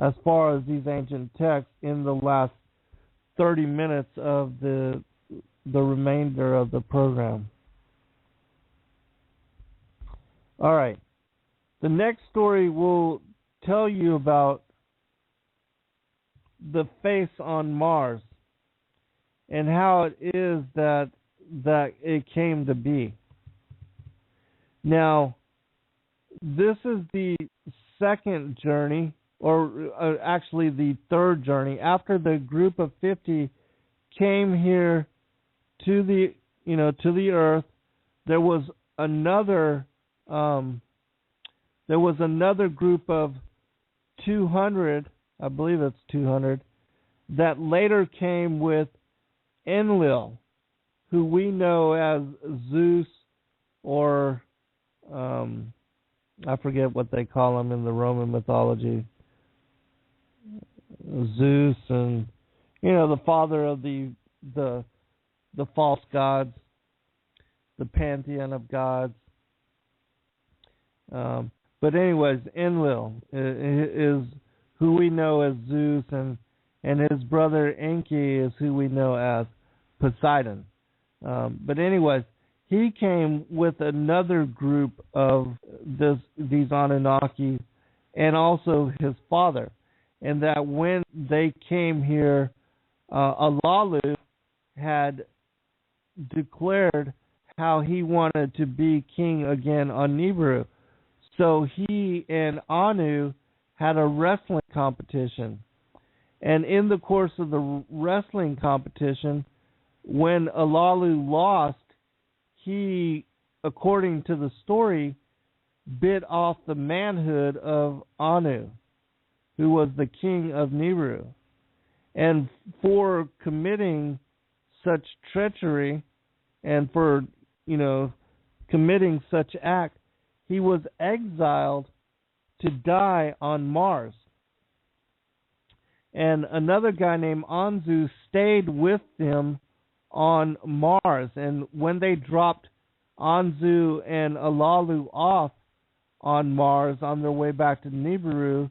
as far as these ancient texts in the last 30 minutes of the remainder of the program. All right. The next story will tell you about the face on Mars and how it is that it came to be. Now, this is the second journey, or actually the third journey. After the group of 50 came here to the Earth, there was another group of 200, I believe it's 200, that later came with Enlil, who we know as Zeus, or I forget what they call him in the Roman mythology. Zeus, and the father of the false gods, the pantheon of gods. But anyways, Enlil is who we know as Zeus, and his brother Enki is who we know as Poseidon. But anyways, he came with another group of these Anunnaki, and also his father. And that when they came here, Alalu had declared how he wanted to be king again on Nibiru. So he and Anu had a wrestling competition. And in the course of the wrestling competition, when Alalu lost, he, according to the story, bit off the manhood of Anu, who was the king of Nibiru. And for committing such treachery and for, committing such act, he was exiled to die on Mars. And another guy named Anzu stayed with them on Mars. And when they dropped Anzu and Alalu off on Mars on their way back to Nibiru,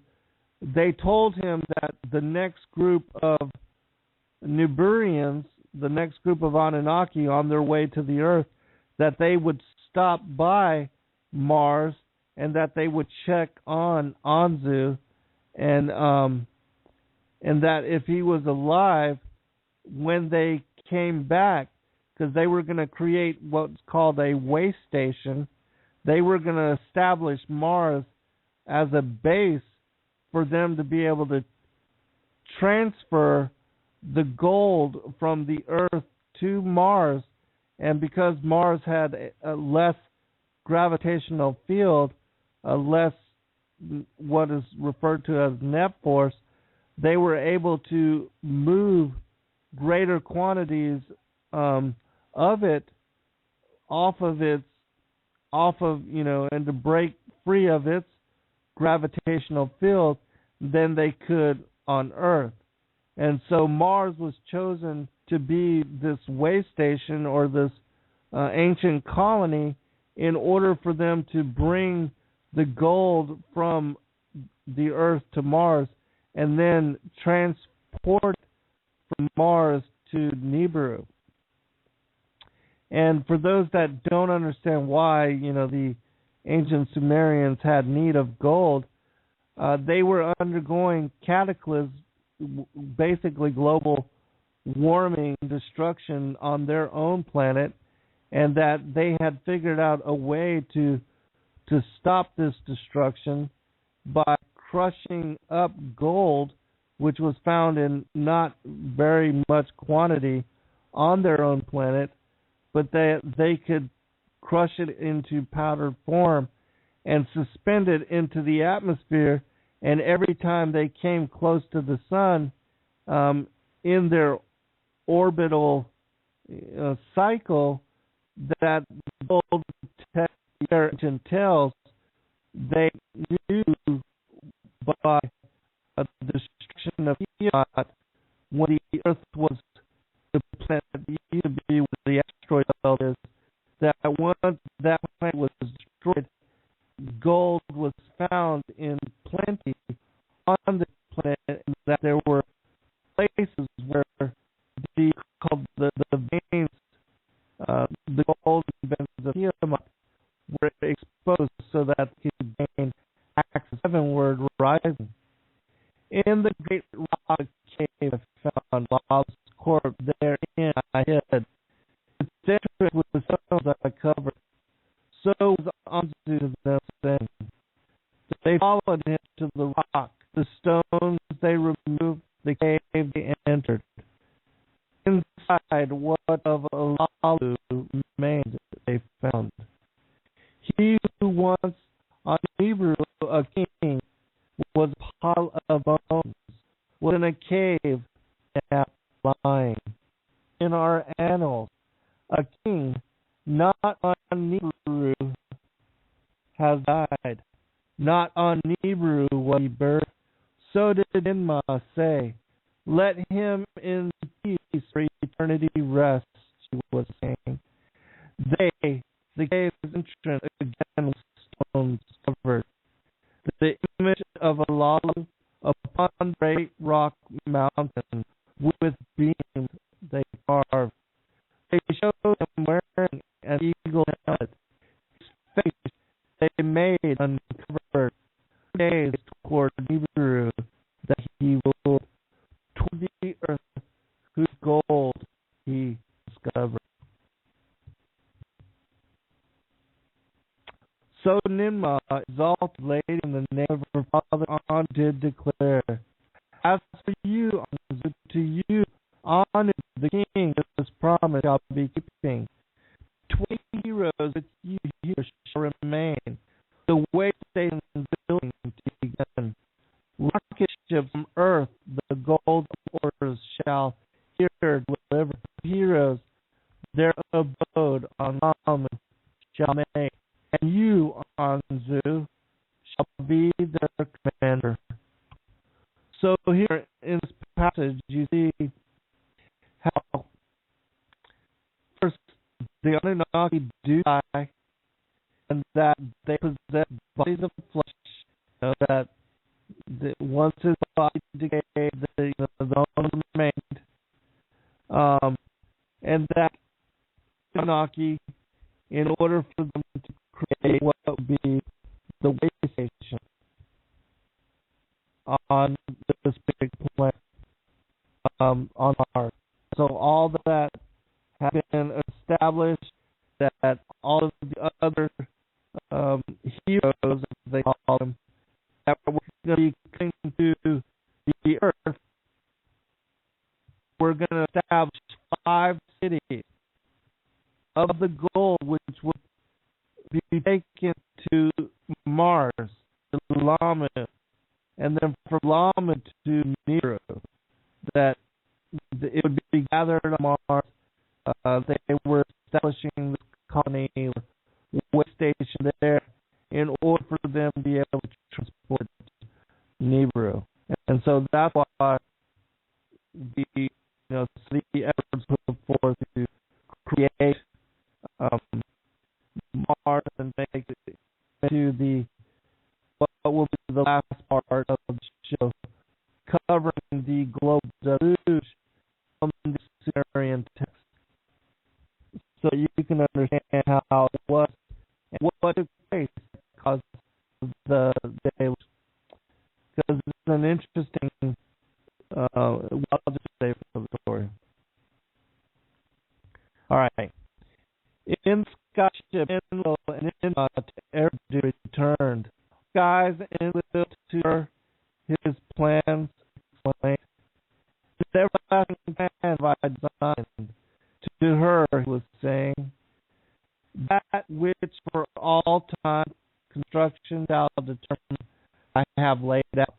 they told him that the next group of Niburians, the next group of Anunnaki on their way to the Earth, that they would stop by Mars and that they would check on Anzu, and that if he was alive when they came back, because they were going to create what's called a way station. They were going to establish Mars as a base for them to be able to transfer the gold from the Earth to Mars. And because Mars had a less gravitational field, a less what is referred to as net force, they were able to move greater quantities of it off of, and to break free of its gravitational field than they could on Earth. And so Mars was chosen to be this way station or this ancient colony in order for them to bring the gold from the Earth to Mars and then transport from Mars to Nibiru. And for those that don't understand why, the ancient Sumerians had need of gold, they were undergoing cataclysm, basically global warming, destruction on their own planet, and that they had figured out a way to stop this destruction by crushing up gold, which was found in not very much quantity on their own planet, but they could crush it into powdered form and suspend it into the atmosphere, and every time they came close to the sun in their orbital cycle, that gold their ancient tales, they knew by the destruction of Enoch, when the Earth was the planet that used to be where the asteroid belt is, that once that planet was destroyed, gold was found in plenty on the planet, and that there were places where the veins, the gold veins of Tiamat were exposed so that it could gain access heavenward rising. In the great rock cave I found Lava's corpse therein I hid. Its entrance with the stones I covered. So was Anzu to them saying. They followed him to the rock. The stones they removed, the cave they entered. Inside, what of Alalu remained they found. He who once on Hebrew a king was a pile of bones, was in a cave now lying. In our annals, a king not on Nibiru has died. Not on Nibiru was he buried. So did Ninma say, let him in peace for eternity rest, she was saying. They, the cave's entrance again with stones covered. The image of Alalu upon great rock mountain with beams they carved. They showed him wearing an eagle helmet. His face they made uncovered. 2 days toward Nibiru that he ruled, toward the earth whose gold he discovered. So Ninma, exalted lady in the name of her father On, did declare, as for you, Anzu, to you, On, the king, this promise shall be keeping. 20 heroes with you here shall remain. The way station building to begin. Rocket ships from earth, the gold orders shall here deliver. Heroes, their abode on Alman shall make. And you, Anzu, shall be their the Anunnaki do die, and that they possess bodies of flesh, that once his body decayed, the bone remained, and that Anunnaki, in order for them to create what would be the way station on this big planet, on Mars. So all that has been established, that all of the other heroes, as they call them, that were going to be coming to the Earth, we're going to establish 5 cities of the gold, which would be taken to Mars, to Lamu, and then from Lamu to Nero, that it would be gathered on Mars. They were establishing this colony or way station there in order for them to be able to transport Nibiru. And so that's why the efforts put forth to create Mars and make it to the what will be the last part of the show, covering the globe deluge from the Sumerian text, so you can understand how it was and what took place because of the deluge. Because it's an interesting, I'll just say for the story. All right. In Skyship, Enlil and Enma to Eridu returned. Guys Enlil to her, his plans explained. His everlasting plan by design. To her, he was saying, that which for all time construction shall determine I have laid out.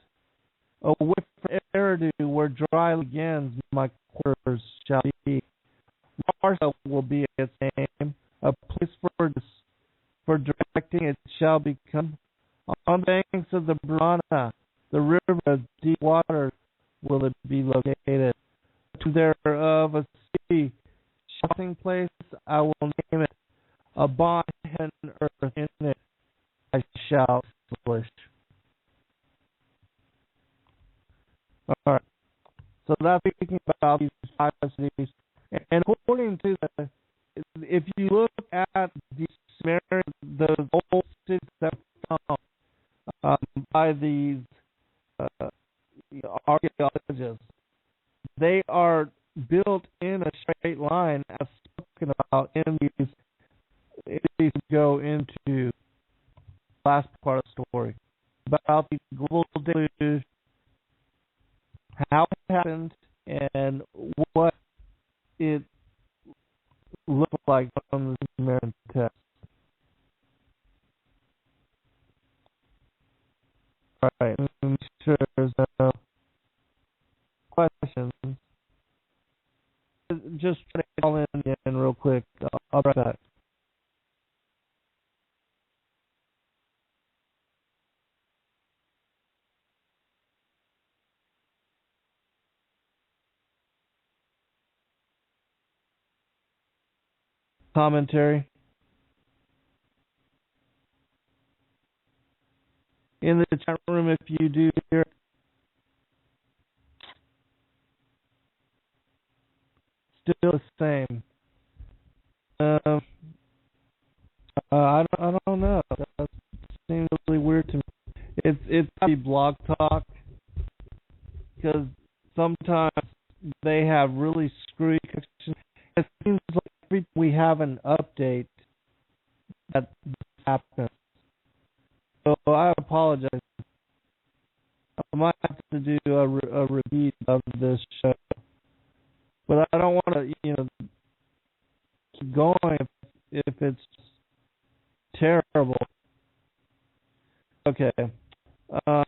A whip for Eridu, where dry begins, my quarters shall be. Marsa will be its name, a place for directing it shall become. On the banks of the Brahma, the river of deep water, will it be located. To thereof a sea, sheltering place, I will name it. A bond and earth in it I shall establish. All right. So that's speaking about these 5 cities. And according to if you look at the Sumerian, the old cities that were found by these archaeologists, they are built in a straight line, as spoken about in these. These go into the last part of the story about the global deluge, how it happened, and what it looked like from the Sumerian text. All right, make sure there's no questions. Just try to call in again real quick. I'll be right back. Commentary in the chat room if you do hear. Still the same. I don't know. That seems really weird to me. It's probably Blog Talk, because sometimes they have really screwy connections. It seems like every time we have an update that happens. So I apologize. I might have to do a repeat of this show, but I don't want to, keep going if it's terrible. Okay. Well,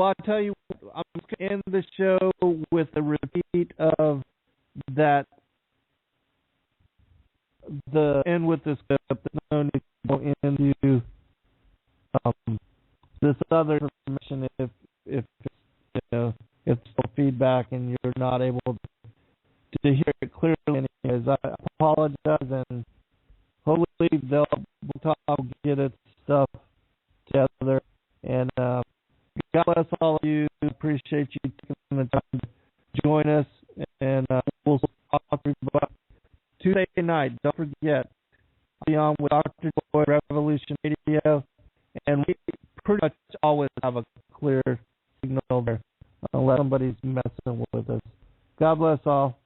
I'll tell you what, I'm going to end the show with a repeat of that. End with this clip. There's no need to go into this other information if it's still feedback and you're not able to hear it clearly. Anyways, I apologize, and we'll talk, get its stuff together. And God bless all of you. Appreciate you taking the time to join us. And we'll talk to you about Tuesday night. Don't forget, I'll be on with Dr. Joy, Revolution Radio. And we pretty much always have a clear signal there unless somebody's messing with us. God bless all.